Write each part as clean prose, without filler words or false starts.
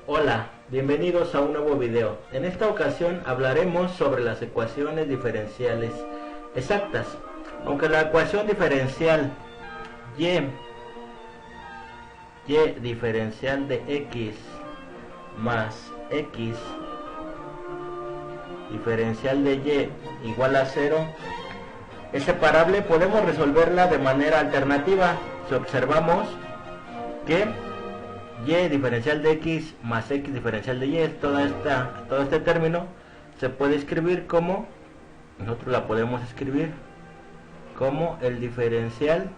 Hola, bienvenidos a un nuevo video. En esta ocasión hablaremos sobre las ecuaciones diferenciales exactas. Aunque la ecuación diferencial y diferencial de x más x diferencial de y igual a 0 es separable, podemos resolverla de manera alternativa si observamos que y diferencial de x más x diferencial de y, todo este término se puede escribir como, nosotros la podemos escribir como el diferencial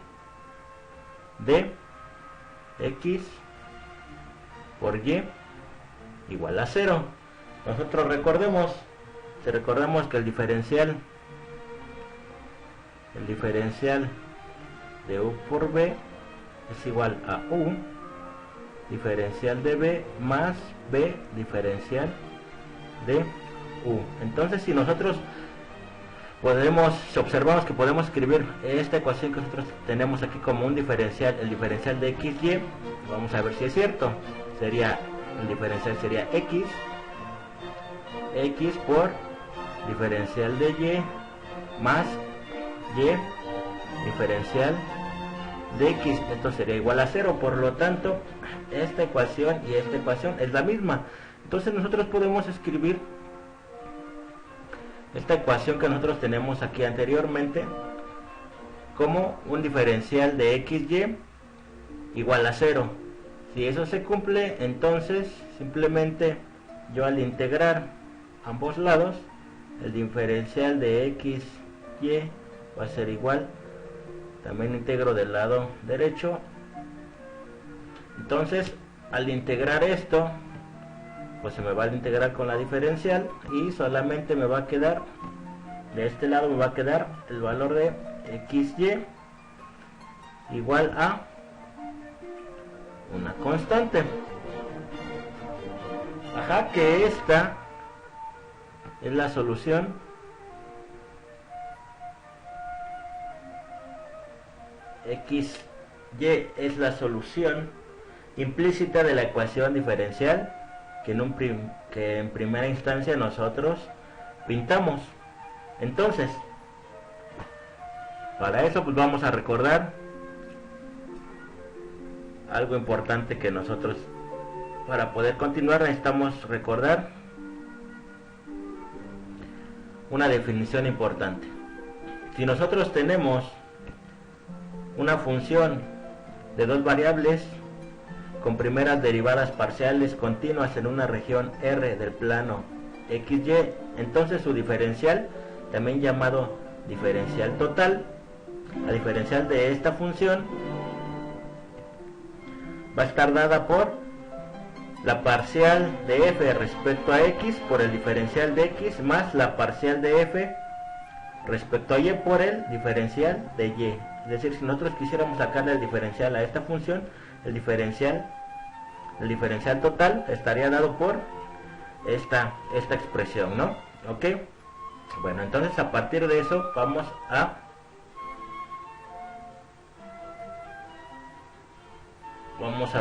de x por y igual a 0. Nosotros recordemos que el diferencial de u por b es igual a u diferencial de b más b diferencial de u. Entonces, si nosotros si observamos que podemos escribir esta ecuación que nosotros tenemos aquí como un diferencial, el diferencial de xy, vamos a ver si es cierto. El diferencial sería x por diferencial de y más y diferencial de x, esto sería igual a 0. Por lo tanto, esta ecuación y esta ecuación es la misma. Entonces nosotros podemos escribir esta ecuación que nosotros tenemos aquí anteriormente como un diferencial de xy igual a 0. Si eso se cumple, entonces simplemente yo al integrar ambos lados, el diferencial de xy va a ser igual, también integro del lado derecho. Entonces, al integrar esto, pues se me va a integrar con la diferencial y solamente me va a quedar, de este lado me va a quedar el valor de xy igual a una constante. Que esta es la solución xy es la solución implícita de la ecuación diferencial que en primera instancia nosotros pintamos. Entonces, para eso pues vamos a recordar algo importante que nosotros, para poder continuar, necesitamos recordar una definición importante. Si nosotros tenemos una función de dos variables con primeras derivadas parciales continuas en una región R del plano XY, entonces su diferencial, también llamado diferencial total, la diferencial de esta función va a estar dada por la parcial de f respecto a x por el diferencial de x más la parcial de f respecto a y por el diferencial de y. Es decir, si nosotros quisiéramos sacarle el diferencial a esta función, el diferencial total estaría dado por esta expresión, ¿no? ¿Ok? Bueno, entonces a partir de eso vamos a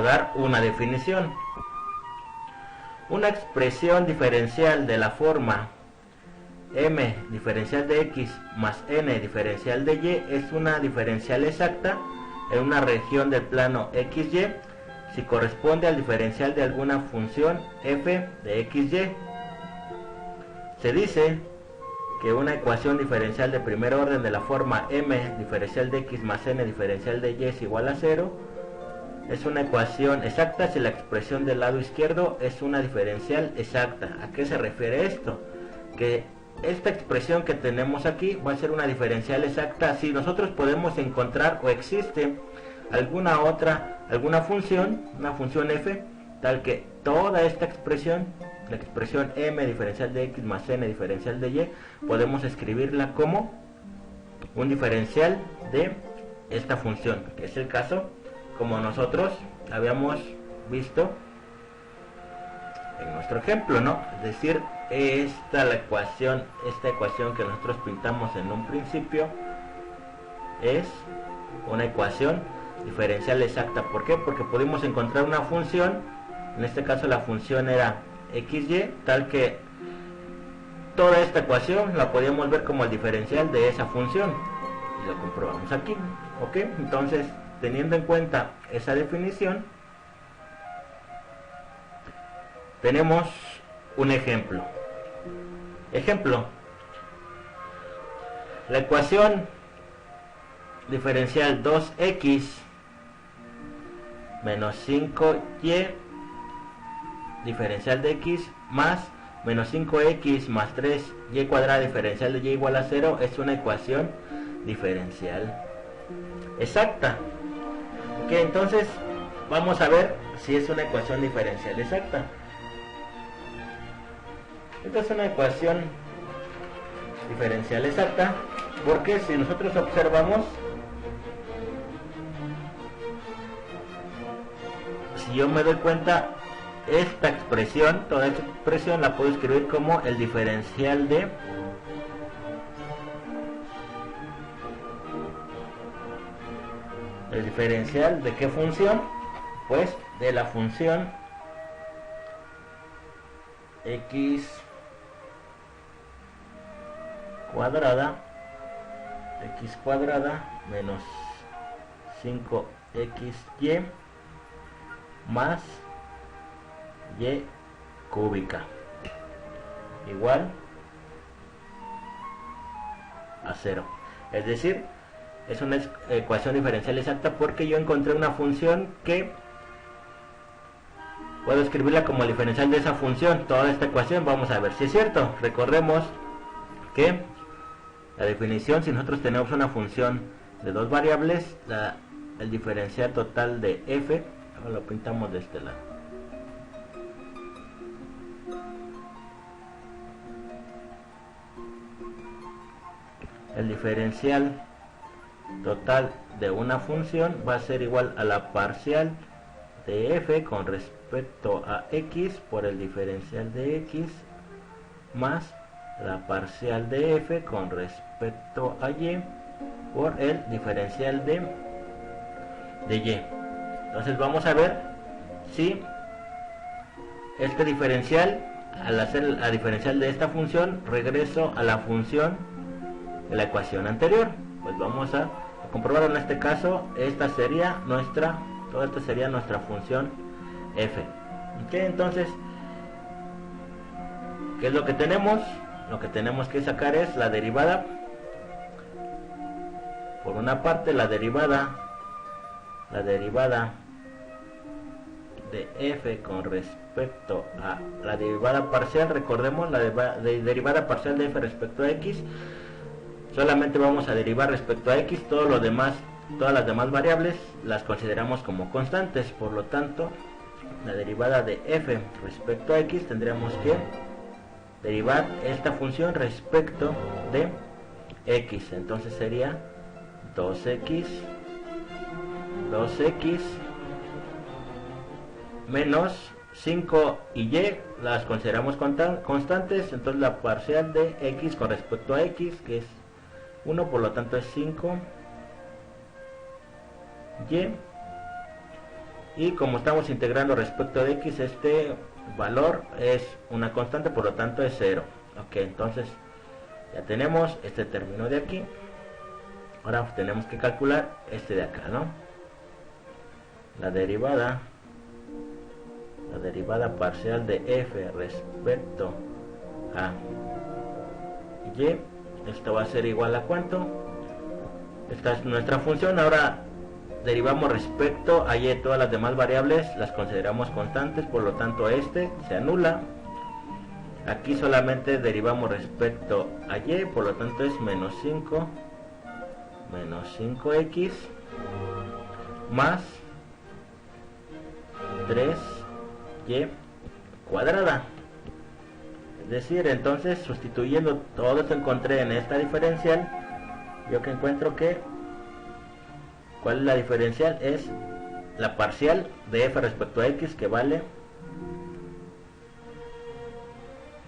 dar una definición. Una expresión diferencial de la forma m diferencial de x más n diferencial de y es una diferencial exacta en una región del plano xy si corresponde al diferencial de alguna función f de xy. Se dice que una ecuación diferencial de primer orden de la forma m diferencial de x más n diferencial de y es igual a 0 es una ecuación exacta si la expresión del lado izquierdo es una diferencial exacta. ¿A qué se refiere esto? Que esta expresión que tenemos aquí va a ser una diferencial exacta si nosotros podemos encontrar o existe alguna función, una función f, tal que toda esta expresión, la expresión m diferencial de x más n diferencial de y, podemos escribirla como un diferencial de esta función, que es el caso como nosotros habíamos visto en nuestro ejemplo, ¿no? Es decir, esta ecuación que nosotros pintamos en un principio es una ecuación diferencial exacta. ¿Por qué? Porque pudimos encontrar una función En este caso la función era xy, tal que toda esta ecuación la podíamos ver como el diferencial de esa función. Y lo comprobamos aquí. Ok, entonces teniendo en cuenta esa definición, tenemos un ejemplo. La ecuación diferencial 2x menos 5y diferencial de x más menos 5x más 3y cuadrada diferencial de y igual a 0 es una ecuación diferencial exacta. Ok, entonces vamos a ver si es una ecuación diferencial exacta. Esta es una ecuación diferencial exacta porque si nosotros observamos, si yo me doy cuenta, esta expresión, toda esta expresión la puedo escribir como el diferencial de qué función, pues de la función x cuadrada menos 5xy más y cúbica igual a 0. Es decir, es una ecuación diferencial exacta porque yo encontré una función que puedo escribirla como el diferencial de esa función. Toda esta ecuación, vamos a ver si es cierto. Recordemos que la definición, si nosotros tenemos una función de dos variables, el diferencial total de f, ahora lo pintamos de este lado. El diferencial total de una función va a ser igual a la parcial de f con respecto a x por el diferencial de x más la parcial de f con respecto a y por el diferencial de y. Entonces vamos a ver si este diferencial, al hacer la diferencial de esta función, regreso a la función de la ecuación anterior. Pues vamos a comprobarlo. En este caso, esta sería nuestra, toda esta sería nuestra función f. Ok, entonces, ¿qué es lo que tenemos? Lo que tenemos que sacar es la derivada. Por una parte, la derivada de f con respecto a la derivada parcial. Recordemos, la derivada parcial de f respecto a x, solamente vamos a derivar respecto a x. Todo lo demás, todas las demás variables las consideramos como constantes. Por lo tanto, la derivada de f respecto a x, tendríamos que derivar esta función respecto de x. Entonces sería 2x menos 5 y y las consideramos constantes. Entonces la parcial de x con respecto a x, que es 1, por lo tanto es 5 y como estamos integrando respecto de x, este valor es una constante, por lo tanto es 0. Ok, entonces ya tenemos este término de aquí. Ahora tenemos que calcular este de acá, ¿no? La derivada parcial de f respecto a y, esto va a ser igual a ¿cuánto? Esta es nuestra función. Ahora derivamos respecto a y, todas las demás variables las consideramos constantes, por lo tanto este se anula. Aquí solamente derivamos respecto a y, por lo tanto es menos 5x más 3y cuadrada. Es decir, entonces sustituyendo todo esto encontré en esta diferencial, yo que encuentro que ¿cuál es la diferencial? Es la parcial de f respecto a x, que vale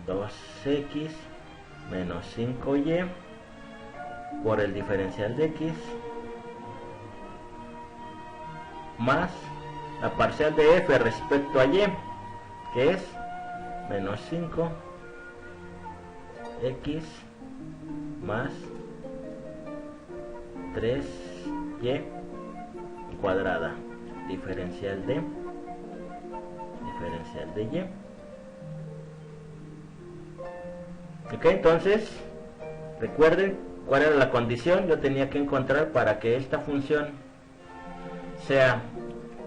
2x menos 5y por el diferencial de x más la parcial de f respecto a y, que es menos 5 x más 3y cuadrada, diferencial de y. Ok, entonces recuerden cuál era la condición. Yo tenía que encontrar, para que esta función sea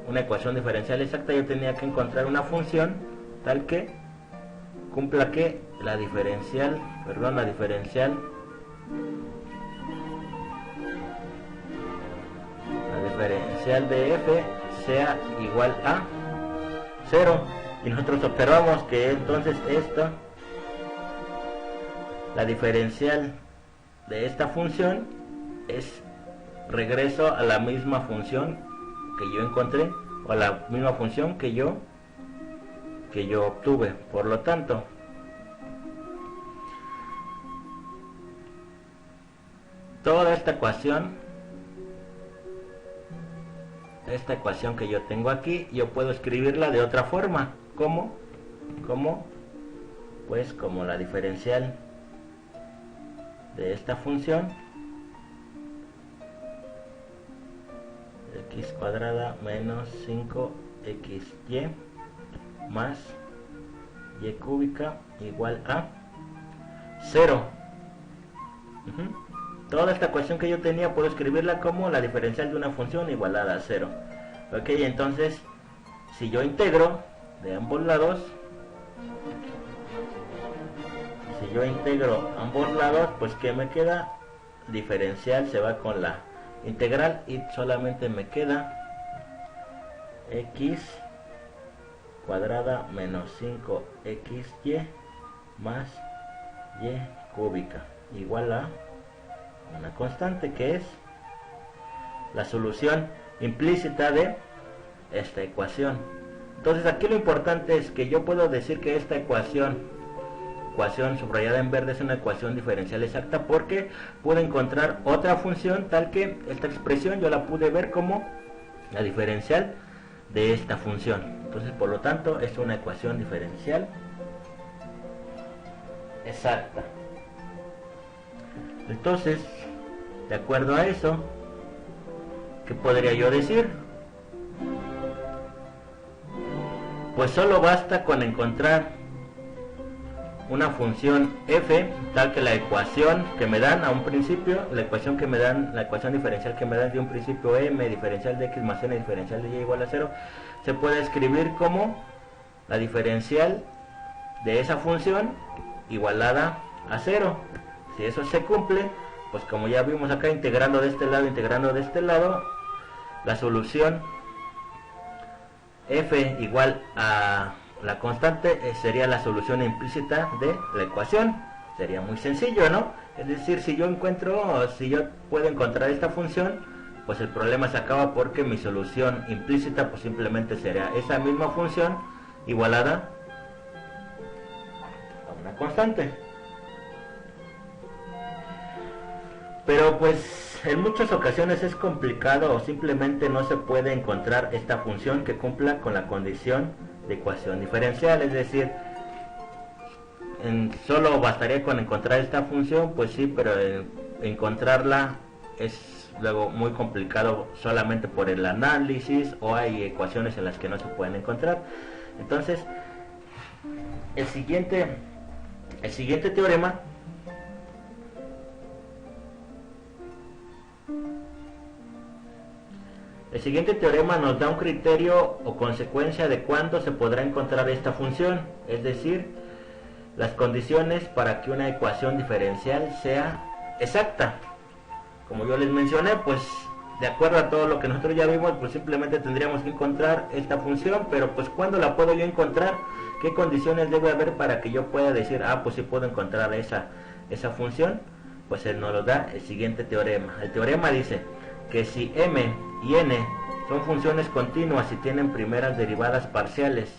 una ecuación diferencial exacta, yo tenía que encontrar una función tal que cumpla que la diferencial de f sea igual a 0, y nosotros observamos que entonces la diferencial de esta función es regreso a la misma función que yo encontré, o a la misma función que yo obtuve. Por lo tanto, toda esta ecuación que yo tengo aquí, yo puedo escribirla de otra forma. ¿Cómo? Pues como la diferencial de esta función, x cuadrada menos 5xy más y cúbica igual a 0. Toda esta ecuación que yo tenía puedo escribirla como la diferencial de una función igualada a 0. Ok, entonces si yo integro de ambos lados, pues ¿qué me queda? Diferencial se va con la integral y solamente me queda x cuadrada menos 5xy más y cúbica igual a una constante, que es la solución implícita de esta ecuación. Entonces aquí lo importante es que yo puedo decir que esta ecuación subrayada en verde es una ecuación diferencial exacta, porque pude encontrar otra función tal que esta expresión yo la pude ver como la diferencial de esta función. Entonces, por lo tanto, es una ecuación diferencial exacta. Entonces, de acuerdo a eso, ¿qué podría yo decir? Pues solo basta con encontrar una función f tal que la ecuación que me dan a un principio, la ecuación diferencial que me dan de un principio m diferencial de x más n diferencial de y igual a 0, se puede escribir como la diferencial de esa función igualada a 0. Si eso se cumple, pues como ya vimos acá, integrando de este lado, la solución f igual a la constante sería la solución implícita de la ecuación. Sería muy sencillo, ¿no? Es decir, si yo puedo encontrar esta función, pues el problema se acaba, porque mi solución implícita pues simplemente sería esa misma función igualada a una constante. Pero pues en muchas ocasiones es complicado, o simplemente no se puede encontrar esta función que cumpla con la condición de ecuación diferencial. Es decir, solo bastaría con encontrar esta función, pues sí, pero encontrarla es luego muy complicado solamente por el análisis, o hay ecuaciones en las que no se pueden encontrar. Entonces, el siguiente teorema nos da un criterio o consecuencia de cuándo se podrá encontrar esta función, es decir, las condiciones para que una ecuación diferencial sea exacta. Como yo les mencioné, pues de acuerdo a todo lo que nosotros ya vimos, pues simplemente tendríamos que encontrar esta función, pero pues ¿cuándo la puedo yo encontrar? ¿Qué condiciones debe haber para que yo pueda decir, pues sí puedo encontrar esa función? Pues él nos lo da el siguiente teorema. El teorema dice que si m y n son funciones continuas y tienen primeras derivadas parciales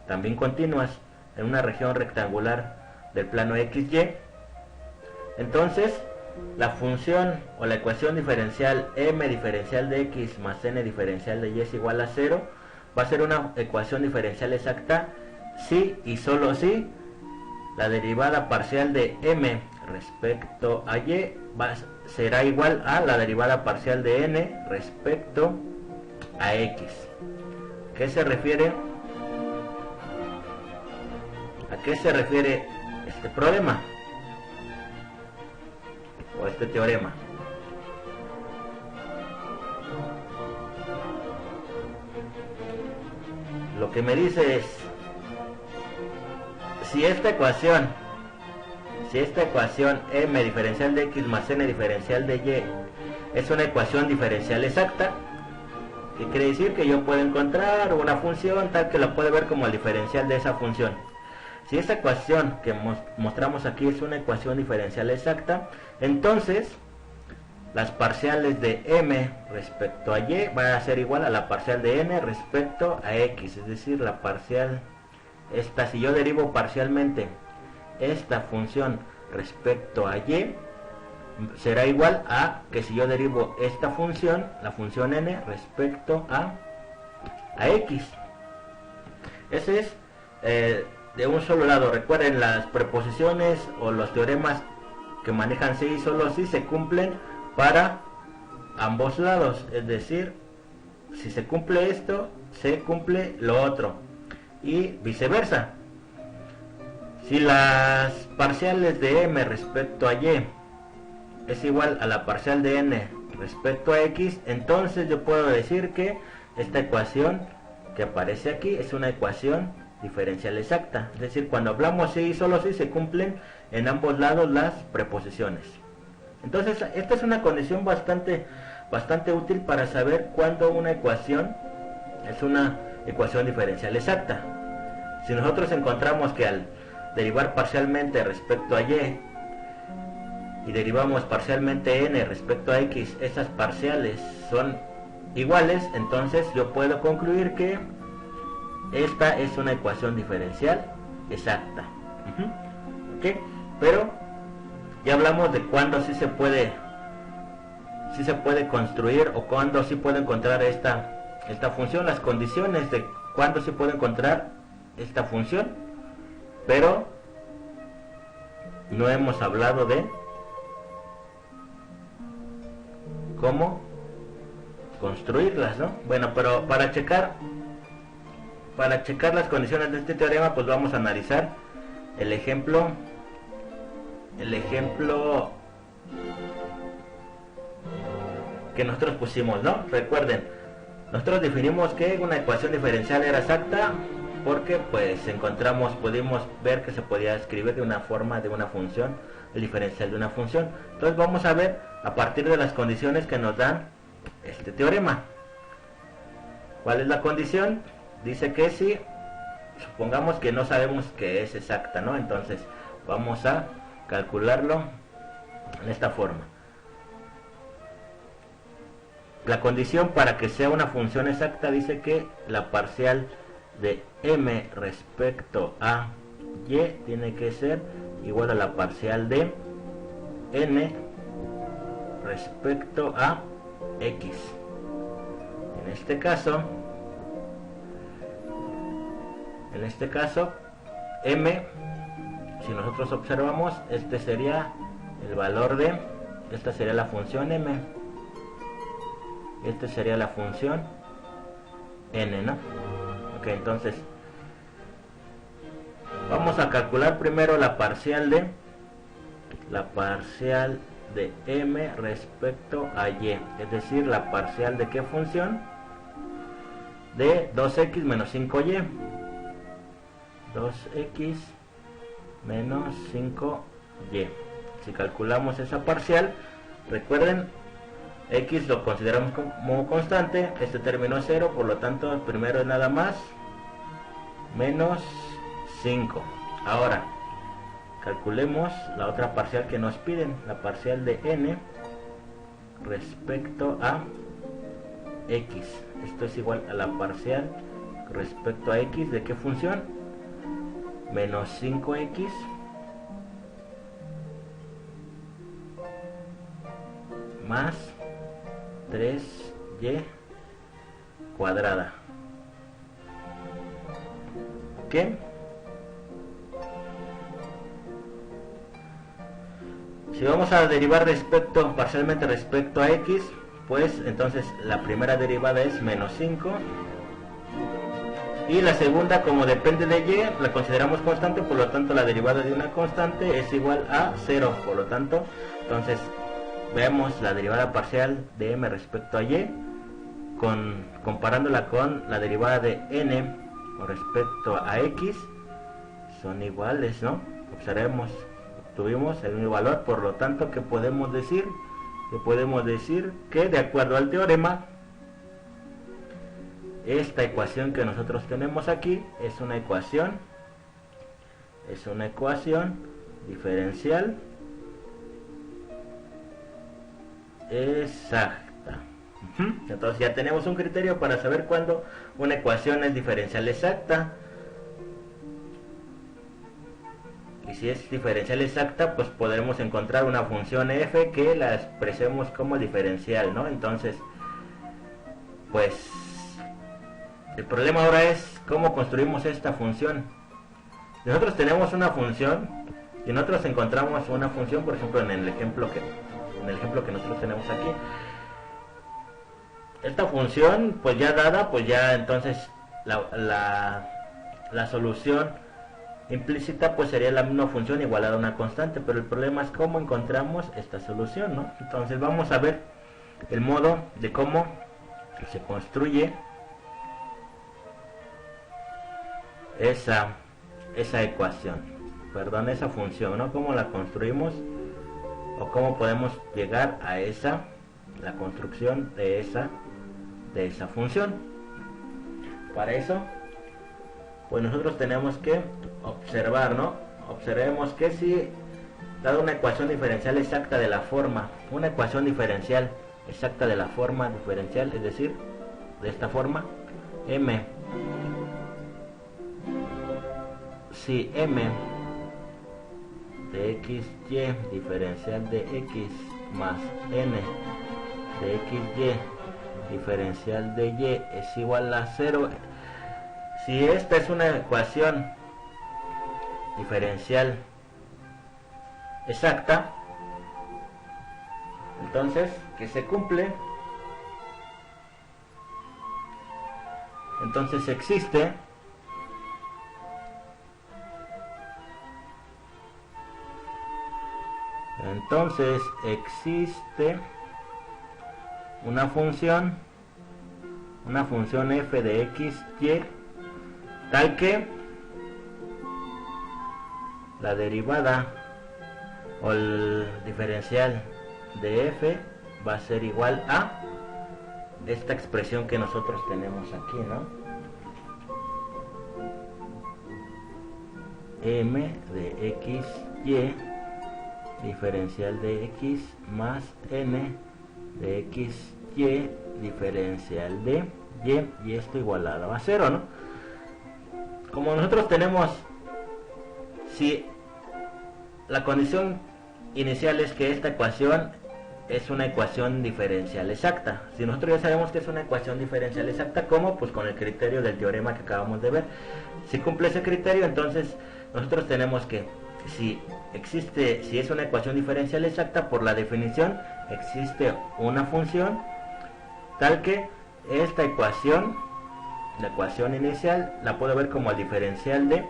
también continuas en una región rectangular del plano XY, entonces la función o la ecuación diferencial m diferencial de x más n diferencial de y es igual a 0 va a ser una ecuación diferencial exacta si y solo si la derivada parcial de m respecto a y será igual a la derivada parcial de n respecto a x. ¿Qué se refiere? ¿A qué se refiere este problema? O este teorema. Lo que me dice es, si esta ecuación m diferencial de x más n diferencial de y es una ecuación diferencial exacta, ¿qué quiere decir? Que yo puedo encontrar una función tal que la puede ver como el diferencial de esa función. Si esta ecuación que mostramos aquí es una ecuación diferencial exacta, entonces las parciales de m respecto a y van a ser igual a la parcial de n respecto a x, es decir, la parcial esta, si yo derivo parcialmente esta función respecto a y, será igual a que si yo derivo esta función, la función n respecto a x. Ese es de un solo lado. Recuerden, las preposiciones o los teoremas que manejan si y solo si se cumplen para ambos lados, es decir, si se cumple esto, se cumple lo otro, y viceversa. Si las parciales de m respecto a y es igual a la parcial de n respecto a x, entonces yo puedo decir que esta ecuación que aparece aquí es una ecuación diferencial exacta. Es decir, cuando hablamos si y solo si, se cumplen en ambos lados las preposiciones. Entonces, esta es una condición bastante útil para saber cuándo una ecuación es una ecuación diferencial exacta. Si nosotros encontramos que al derivar parcialmente respecto a y derivamos parcialmente n respecto a x, esas parciales son iguales, entonces yo puedo concluir que esta es una ecuación diferencial exacta. ¿Okay? Pero ya hablamos de cuándo sí se puede construir o cuándo sí puedo encontrar esta función, las condiciones de cuándo sí puedo encontrar esta función, pero no hemos hablado de cómo construirlas, ¿no? Bueno, pero para checar las condiciones de este teorema, pues vamos a analizar el ejemplo que nosotros pusimos, ¿no? Recuerden, nosotros definimos que una ecuación diferencial era exacta porque pues pudimos ver que se podía escribir de una forma de una función, el diferencial de una función. Entonces vamos a ver a partir de las condiciones que nos dan este teorema. ¿Cuál es la condición? Dice que si supongamos que no sabemos que es exacta, ¿no? Entonces vamos a calcularlo en esta forma. La condición para que sea una función exacta dice que la parcial de m respecto a y tiene que ser igual a la parcial de n respecto a x. En este caso m, si nosotros observamos, este sería el valor de, esta sería la función m, este sería la función n, ¿no? Ok, entonces vamos a calcular primero la parcial de m respecto a y, es decir, la parcial de qué función, de 2x menos 5y, 2x menos 5y. Si calculamos esa parcial, recuerden, x lo consideramos como constante, este término es 0, por lo tanto el primero es nada más menos 5. Ahora calculemos la otra parcial que nos piden, la parcial de n respecto a x. Esto es igual a la parcial respecto a x de qué función, menos 5x más 3y cuadrada. ¿Qué? Si vamos a derivar parcialmente respecto a x, pues entonces la primera derivada es menos 5. Y la segunda, como depende de y, la consideramos constante, por lo tanto la derivada de una constante es igual a 0. Por lo tanto, entonces vemos la derivada parcial de m respecto a y, comparándola con la derivada de n con respecto a x, son iguales, ¿no? Observemos, obtuvimos el mismo valor, por lo tanto, ¿qué podemos decir? Que de acuerdo al teorema, esta ecuación que nosotros tenemos aquí es una ecuación diferencial exacta. Entonces ya tenemos un criterio para saber cuándo una ecuación es diferencial exacta. Y si es diferencial exacta, pues podremos encontrar una función f que la expresemos como diferencial, ¿no? Entonces, pues el problema ahora es cómo construimos esta función. Nosotros tenemos una función y nosotros encontramos una función, por ejemplo, en el ejemplo que nosotros tenemos aquí. Esta función, pues ya dada, pues ya entonces la solución implícita pues sería la misma función igualada a una constante, pero el problema es cómo encontramos esta solución, ¿no? Entonces vamos a ver el modo de cómo se construye esa ecuación, esa función, ¿no? Cómo la construimos o cómo podemos llegar a la construcción de esa función. Para eso, pues nosotros tenemos que observar, ¿no? Observemos que si dado una ecuación diferencial exacta de la forma, diferencial, es decir, de esta forma, si m de xy diferencial de x más n de xy diferencial de y es igual a 0, si esta es una ecuación diferencial exacta, entonces que se cumple, entonces existe una función f de x, y, tal que la derivada o el diferencial de f va a ser igual a esta expresión que nosotros tenemos aquí, ¿no? M de x, y diferencial de x más n de x, y diferencial de y esto igualado a 0, ¿no? Como nosotros tenemos, si la condición inicial es que esta ecuación es una ecuación diferencial exacta, si nosotros ya sabemos que es una ecuación diferencial exacta, ¿cómo? Pues con el criterio del teorema que acabamos de ver. Si cumple ese criterio, entonces nosotros tenemos que, si es una ecuación diferencial exacta, por la definición existe una función tal que esta ecuación, la ecuación inicial, la puedo ver como el diferencial de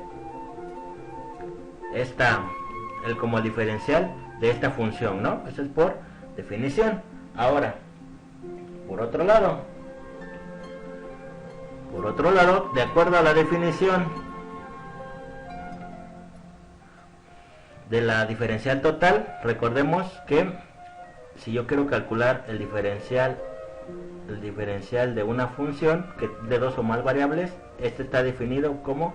como el diferencial de esta función, ¿no? Eso es por definición. Ahora, por otro lado, de acuerdo a la definición de la diferencial total, recordemos que si yo quiero calcular el diferencial de una función que de dos o más variables, este está definido como,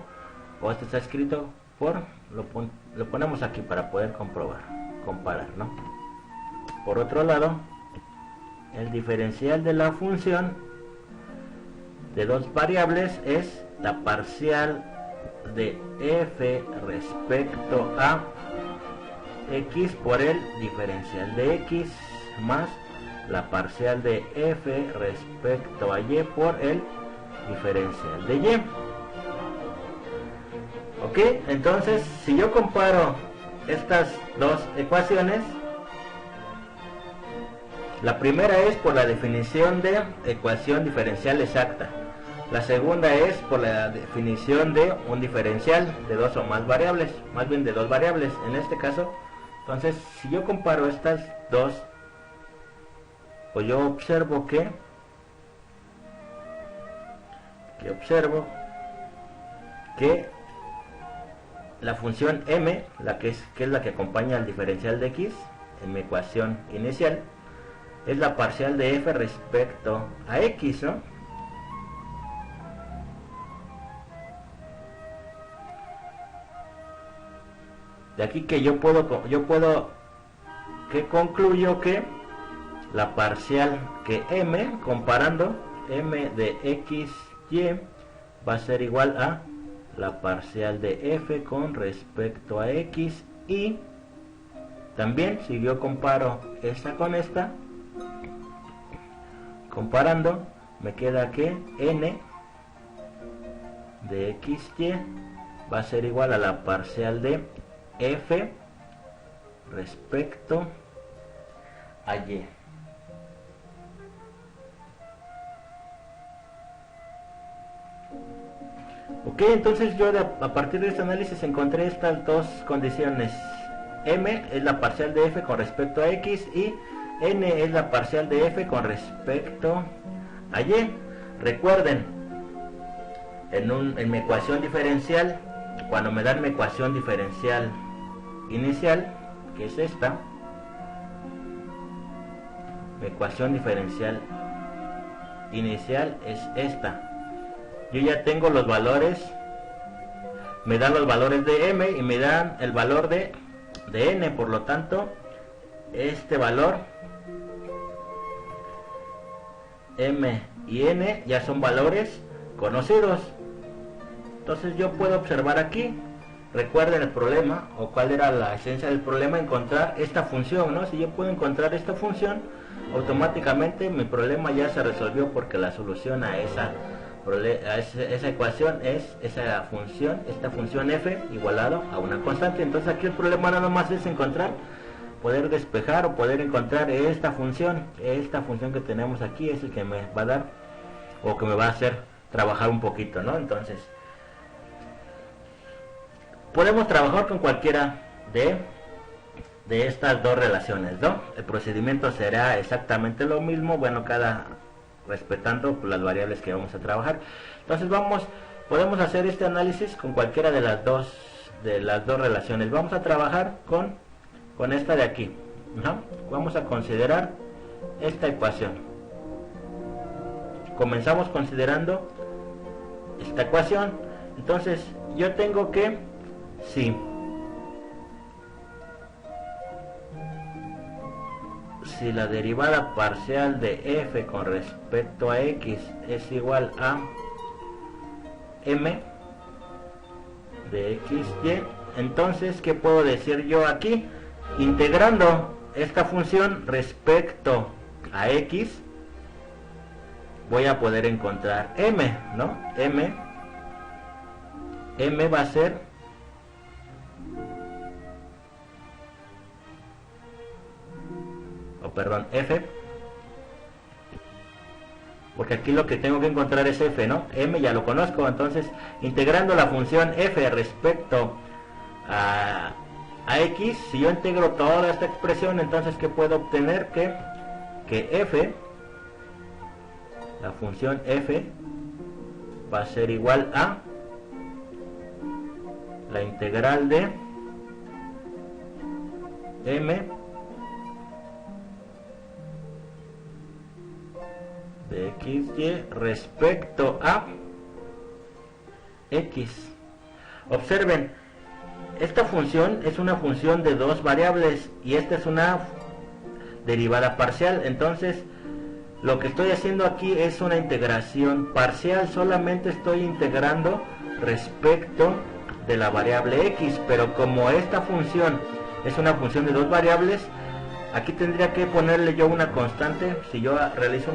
o este está escrito por, lo ponemos aquí para poder comparar, ¿no? Por otro lado, el diferencial de la función de dos variables es la parcial de f respecto a x por el diferencial de x más la parcial de f respecto a y por el diferencial de y. Ok, entonces si yo comparo estas dos ecuaciones, La primera es por la definición de ecuación diferencial exacta. La segunda es por la definición de un diferencial de dos o más variables, más bien de dos variables en este caso. Entonces, si yo comparo estas dos, pues yo observo que la función m, que es la que acompaña al diferencial de x en mi ecuación inicial, es la parcial de f respecto a x, ¿no? De aquí que yo concluyo que la parcial que m, comparando m de x, y, va a ser igual a la parcial de f con respecto a x, y también si yo comparo esta con esta, comparando, me queda que n de x, y va a ser igual a la parcial de f respecto a y. Ok, entonces yo a partir de este análisis encontré estas dos condiciones. M es la parcial de f con respecto a x y n es la parcial de f con respecto a y. Recuerden, en mi ecuación diferencial, cuando me dan mi ecuación diferencial inicial, que es esta, mi ecuación diferencial inicial es esta. Yo ya tengo los valores, me dan los valores de m y me dan el valor de n, por lo tanto, este valor m y n ya son valores conocidos. Entonces yo puedo observar aquí, recuerden el problema, o cuál era la esencia del problema, encontrar esta función, ¿no? Si yo puedo encontrar esta función, automáticamente mi problema ya se resolvió, porque la solución a esa ecuación es esta función f igualado a una constante. Entonces aquí el problema nada más es poder despejar o poder encontrar esta función que tenemos aquí, es el que me va a dar, o que me va a hacer trabajar un poquito, ¿no? Entonces podemos trabajar con cualquiera de estas dos relaciones, ¿no? El procedimiento será exactamente lo mismo, bueno, respetando las variables que vamos a trabajar. Entonces podemos hacer este análisis con cualquiera de las dos relaciones. Vamos a trabajar con esta de aquí, ¿no? Vamos a considerar esta ecuación. Comenzamos considerando esta ecuación. Entonces yo tengo que, si la derivada parcial de f con respecto a x es igual a m de x, y, entonces, ¿qué puedo decir yo aquí? Integrando esta función respecto a x, voy a poder encontrar m, ¿no? m va a ser f, porque aquí lo que tengo que encontrar es f, ¿no? m ya lo conozco, entonces integrando la función f respecto a x, si yo integro toda esta expresión, entonces ¿qué puedo obtener? Que f, la función f, va a ser igual a la integral de m de x, y respecto a x. Observen, esta función es una función de dos variables y esta es una derivada parcial. Entonces lo que estoy haciendo aquí es una integración parcial, solamente estoy integrando respecto de la variable x, pero como esta función es una función de dos variables, aquí tendría que ponerle yo una constante. Si yo realizo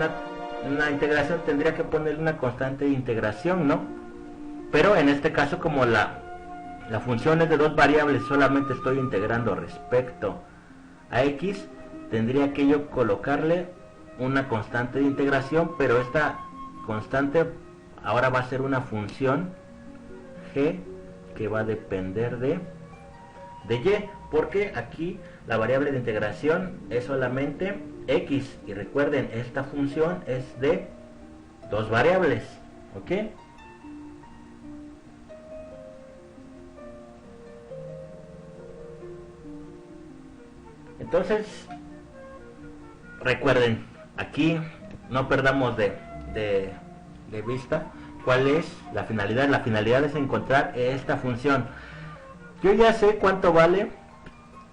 una integración, tendría que ponerle una constante de integración, ¿no? Pero en este caso, como la función es de dos variables, solamente estoy integrando respecto a x, tendría que yo colocarle una constante de integración, pero esta constante ahora va a ser una función g que va a depender de y, porque aquí la variable de integración es solamente x, y recuerden, esta función es de dos variables, ¿ok? Entonces, recuerden, aquí no perdamos de vista cuál es la finalidad. La finalidad es encontrar esta función. Yo ya sé cuánto vale,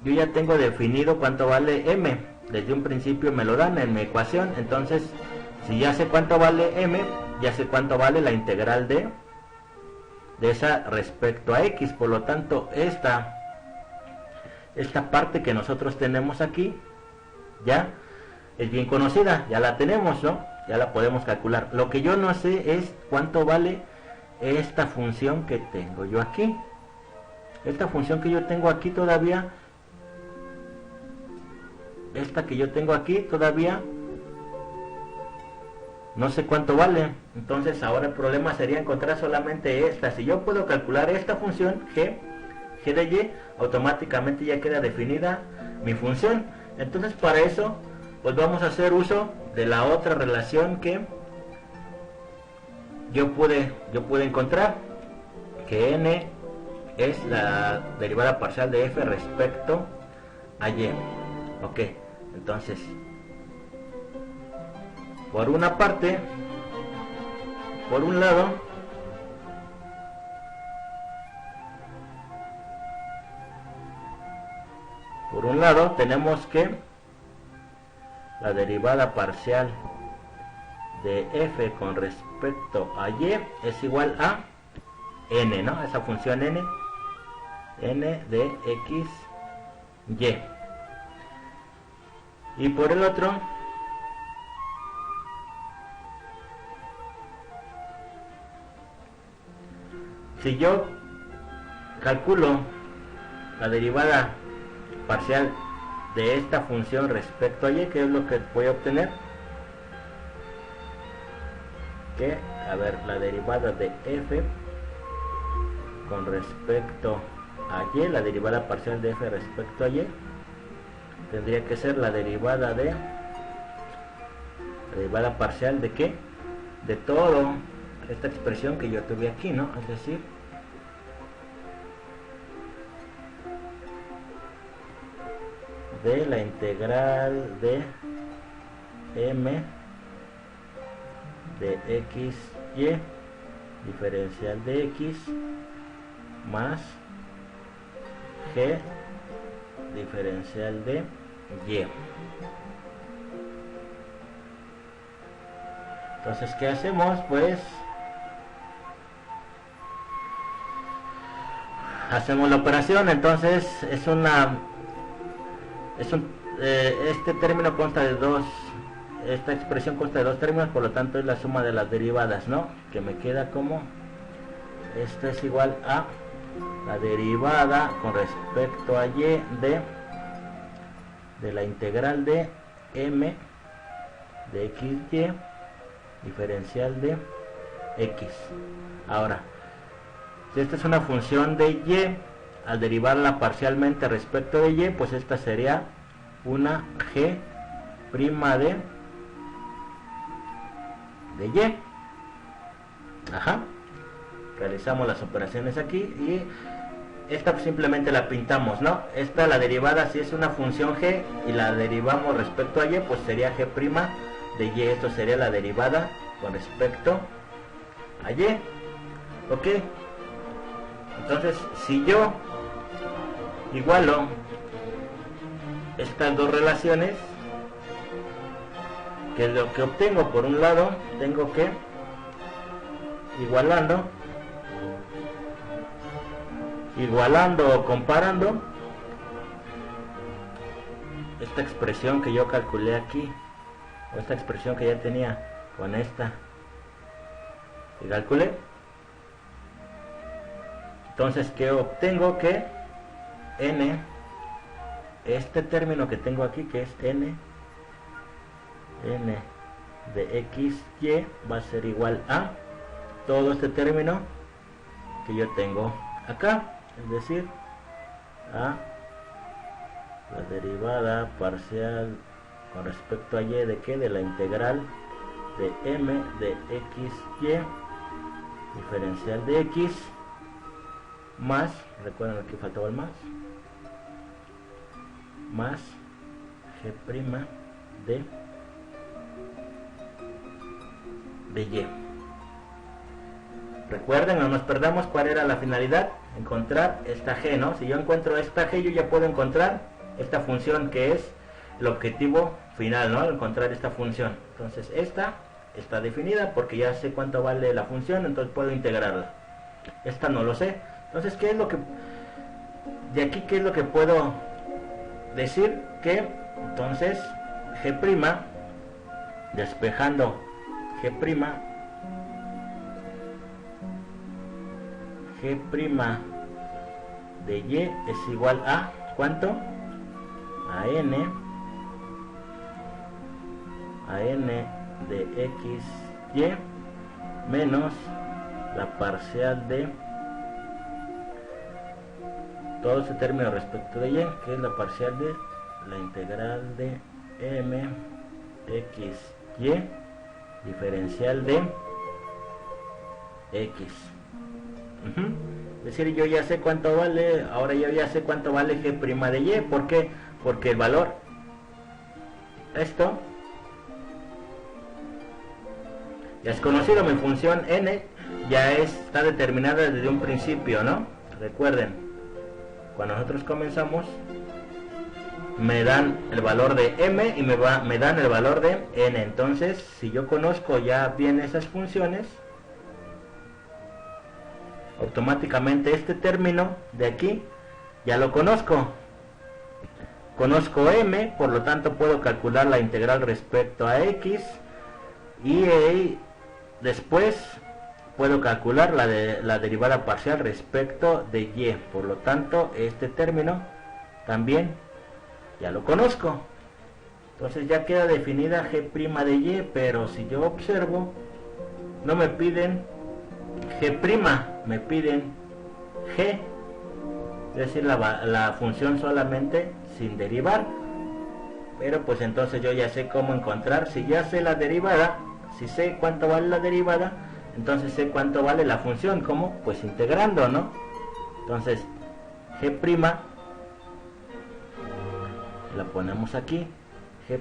yo ya tengo definido cuánto vale m, desde un principio me lo dan en mi ecuación. Entonces, si ya sé cuánto vale m, ya sé cuánto vale la integral de esa respecto a x. Por lo tanto, esta parte que nosotros tenemos aquí ya es bien conocida, ya la tenemos, ¿no? Ya la podemos calcular. Lo que yo no sé es cuánto vale esta función que tengo yo aquí. Esta función que yo tengo aquí todavía, esta que yo tengo aquí todavía no sé cuánto vale. Entonces ahora el problema sería encontrar solamente esta. Si yo puedo calcular esta función g de y, automáticamente ya queda definida mi función. Entonces para eso pues vamos a hacer uso de la otra relación que yo pude encontrar, que n es la derivada parcial de f respecto a y. Ok, entonces por una parte, por un lado, tenemos que la derivada parcial de f con respecto a y es igual a n, ¿no? Esa función n de x, y. Y por el otro, si yo calculo la derivada parcial de esta función respecto a y, ¿qué es lo que voy a obtener? Que, a ver, la derivada de f con respecto a y, la derivada parcial de f respecto a y, tendría que ser la derivada parcial de ¿qué? De todo esta expresión que yo tuve aquí, ¿no? Es decir, de la integral de m de x, y, diferencial de x, más g, diferencial de y. Entonces, ¿qué hacemos? Pues hacemos la operación. Entonces este término consta de dos, esta expresión consta de dos términos, por lo tanto es la suma de las derivadas, ¿no? Que me queda como, esto es igual a la derivada con respecto a y de la integral de m de xy, diferencial de x. Ahora, si esta es una función de y, al derivarla parcialmente respecto de y, pues esta sería una g' de y. Ajá. Realizamos las operaciones aquí y esta simplemente la pintamos, ¿no? Esta, la derivada, si es una función g y la derivamos respecto a y, pues sería g' de y. Esto sería la derivada con respecto a y. Ok. Entonces, si yo igualo estas dos relaciones, que es lo que obtengo, por un lado tengo que, igualando o comparando esta expresión que yo calculé aquí, o esta expresión que ya tenía con esta y calculé, entonces que obtengo que n, este término que tengo aquí, que es n n de x, y va a ser igual a todo este término que yo tengo acá, es decir, a la derivada parcial con respecto a y de que de la integral de m de x, y diferencial de x más, recuerden aquí faltaba el más g' de y. Recuerden, no nos perdamos cuál era la finalidad, encontrar esta g, ¿no? Si yo encuentro esta g, yo ya puedo encontrar esta función que es el objetivo final, ¿no? Encontrar esta función. Entonces esta está definida porque ya sé cuánto vale la función, entonces puedo integrarla. Esta no lo sé. Entonces, ¿qué es lo que de aquí qué es lo que puedo decir? Que entonces g', despejando g' de y es igual a ¿cuánto? A n de x, y menos la parcial de todo este término respecto de y, que es la parcial de la integral de m x, y diferencial de x. Es decir, yo ya sé cuánto vale, ahora yo ya sé cuánto vale g' de y. ¿Por qué? Porque el valor, esto ya es conocido, mi función n ya está determinada desde un principio, ¿no? Recuerden, cuando nosotros comenzamos me dan el valor de m y me dan el valor de n. Entonces, si yo conozco ya bien esas funciones, automáticamente este término de aquí ya lo conozco. Conozco m, por lo tanto puedo calcular la integral respecto a x y después puedo calcular la derivada parcial respecto de y. Por lo tanto, este término también ya lo conozco. Entonces ya queda definida g' de y, pero si yo observo, no me piden g', me piden g, es decir, la función solamente sin derivar. Pero pues entonces yo ya sé cómo encontrar, si ya sé la derivada, si sé cuánto vale la derivada, entonces sé cuánto vale la función. ¿Cómo? Pues integrando, ¿no? Entonces g', la ponemos aquí, g',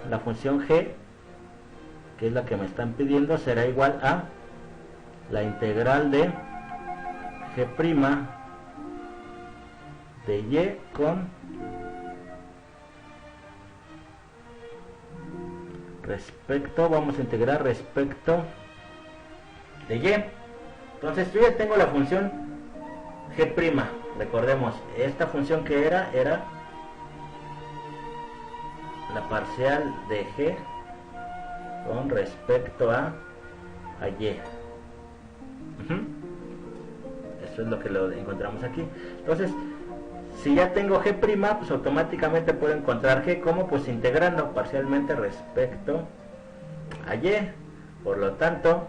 la función g, que es la que me están pidiendo, será igual a la integral de g' de y con respecto, vamos a integrar respecto de y. Entonces yo ya tengo la función g'. Recordemos, esta función que era la parcial de g con respecto a y. Eso es lo que lo encontramos aquí. Entonces, si ya tengo g', pues automáticamente puedo encontrar g como pues integrando parcialmente respecto a y. Por lo tanto,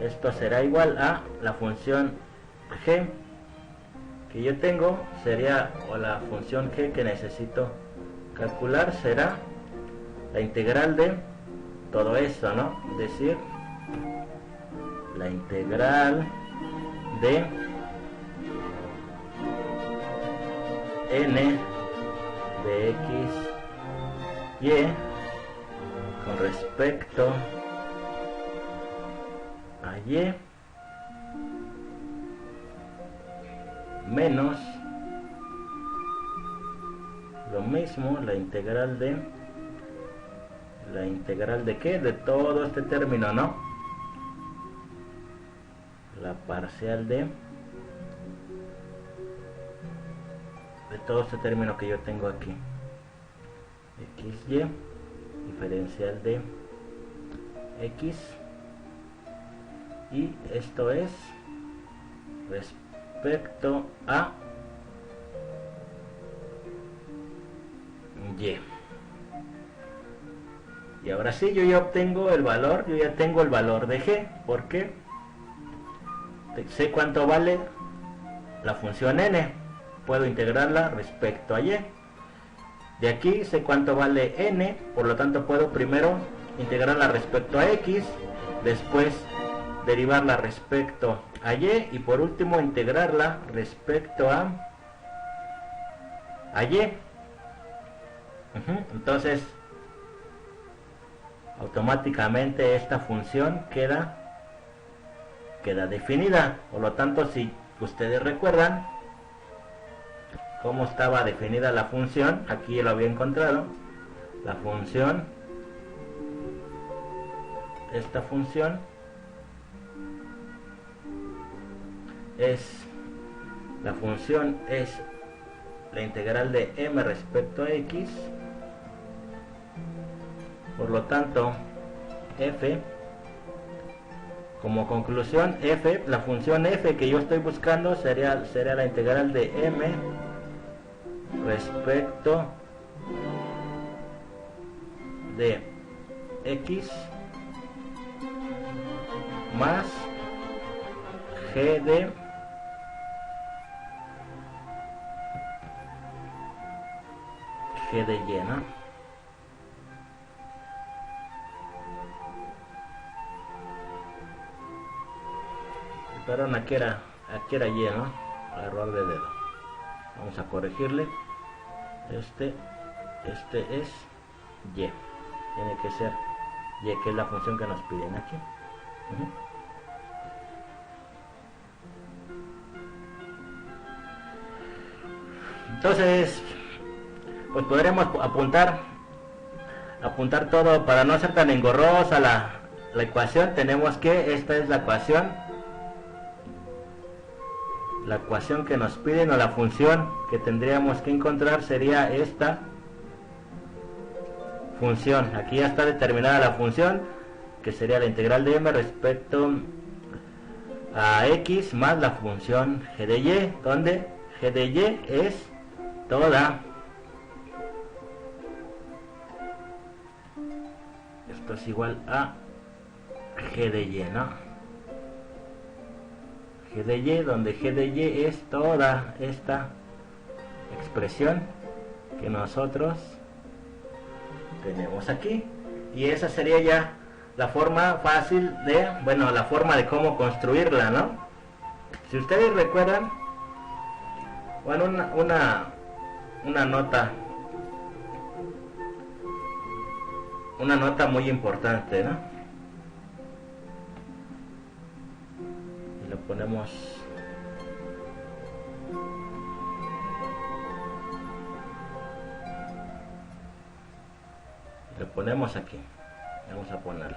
esto será igual a la función g que yo tengo, sería, o la función g que necesito calcular será la integral de todo eso, ¿no? Es decir, la integral de n de x, y con respecto a y menos lo mismo la integral de ¿qué? De todo este término, ¿no? La parcial de todo este término que yo tengo aquí, xy diferencial de x, y esto es respecto a y. Y ahora sí, yo ya obtengo el valor, yo ya tengo el valor de g, porque sé cuánto vale la función n, puedo integrarla respecto a y. De aquí sé cuánto vale n, por lo tanto puedo primero integrarla respecto a x, después derivarla respecto a y por último integrarla respecto a y. Entonces automáticamente esta función queda definida. Por lo tanto, si ustedes recuerdan cómo estaba definida la función, aquí lo había encontrado, la función, esta función es la integral de m respecto a x. Por lo tanto, f, como conclusión, f, la función f que yo estoy buscando sería la integral de m respecto de x más g de y, ¿no? Perdón, aquí era y, ¿no? Error de dedo. Vamos a corregirle. Este es y. Tiene que ser y, que es la función que nos piden aquí. Entonces, pues podremos apuntar todo para no ser tan engorrosa la ecuación. Tenemos que esta es la ecuación que nos piden, o la función que tendríamos que encontrar sería esta función. Aquí ya está determinada la función, que sería la integral de m respecto a x más la función g de y, donde g de y es toda, esto es igual a g de y, ¿no? G de y, donde g de y es toda esta expresión que nosotros tenemos aquí, y esa sería ya la forma fácil de, bueno, la forma de cómo construirla, ¿no? Si ustedes recuerdan, bueno, una nota muy importante, ¿no? Ponemos lo ponemos aquí, vamos a ponerlo.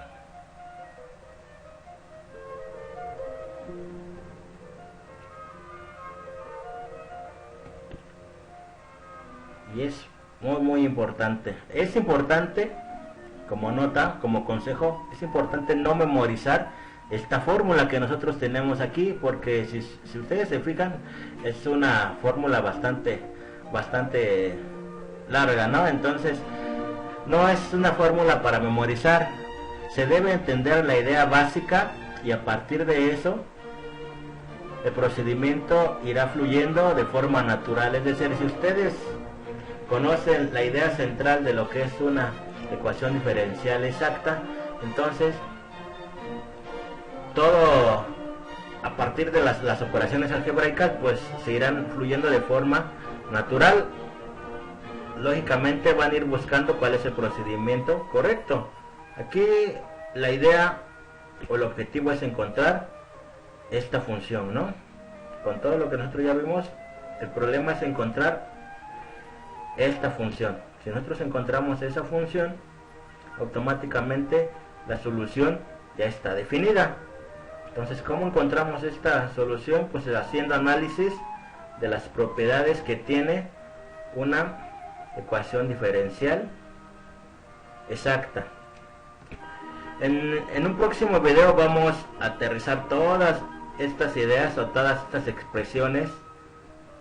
Y es muy importante, como nota, como consejo, es importante no memorizar esta fórmula que nosotros tenemos aquí, porque si ustedes se fijan, es una fórmula bastante larga, ¿no? Entonces no es una fórmula para memorizar, se debe entender la idea básica y a partir de eso el procedimiento irá fluyendo de forma natural. Es decir, si ustedes conocen la idea central de lo que es una ecuación diferencial exacta, entonces todo a partir de las operaciones algebraicas pues se irán fluyendo de forma natural. Lógicamente van a ir buscando cuál es el procedimiento correcto. Aquí la idea o el objetivo es encontrar esta función, ¿no? Con todo lo que nosotros ya vimos, el problema es encontrar esta función. Si nosotros encontramos esa función, automáticamente la solución ya está definida. Entonces, ¿cómo encontramos esta solución? Pues haciendo análisis de las propiedades que tiene una ecuación diferencial exacta. En un próximo video vamos a aterrizar todas estas ideas o todas estas expresiones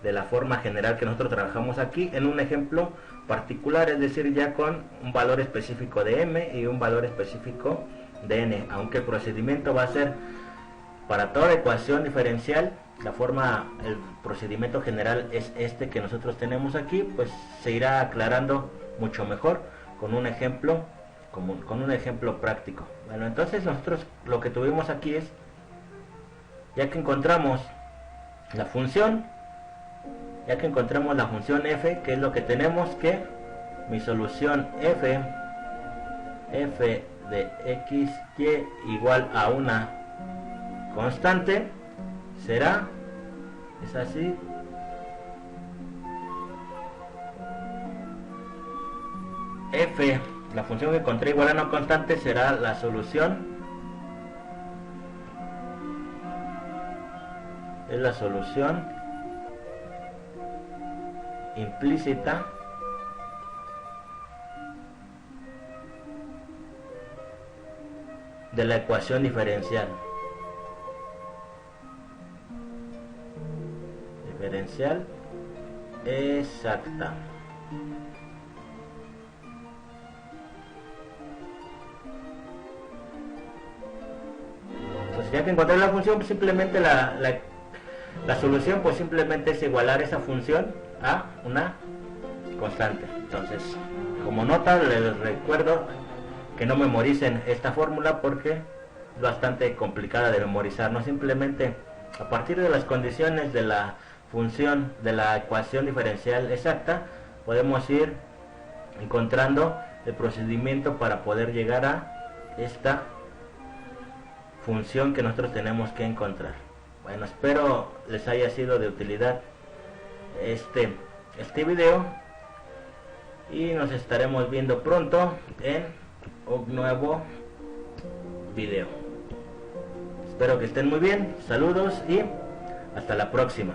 de la forma general que nosotros trabajamos aquí en un ejemplo particular, es decir, ya con un valor específico de m y un valor específico de n, aunque el procedimiento va a ser para toda ecuación diferencial. La forma, el procedimiento general es este que nosotros tenemos aquí, pues se irá aclarando mucho mejor con un ejemplo común, con un ejemplo práctico. Bueno, entonces nosotros lo que tuvimos aquí es, ya que encontramos la función, f, que es lo que tenemos, que mi solución f de x, y igual a una constante será, es así, f, la función que encontré igual a una constante, será la solución, es la solución implícita de la ecuación diferencial. Exacta. Entonces, ya que encontré la función, pues simplemente la solución, pues simplemente es igualar esa función a una constante. Entonces, como nota, les recuerdo que no memoricen esta fórmula porque es bastante complicada de memorizar. No, simplemente a partir de las condiciones de la función de la ecuación diferencial exacta podemos ir encontrando el procedimiento para poder llegar a esta función que nosotros tenemos que encontrar. Bueno, espero les haya sido de utilidad este video y nos estaremos viendo pronto en un nuevo video. Espero que estén muy bien, saludos y hasta la próxima.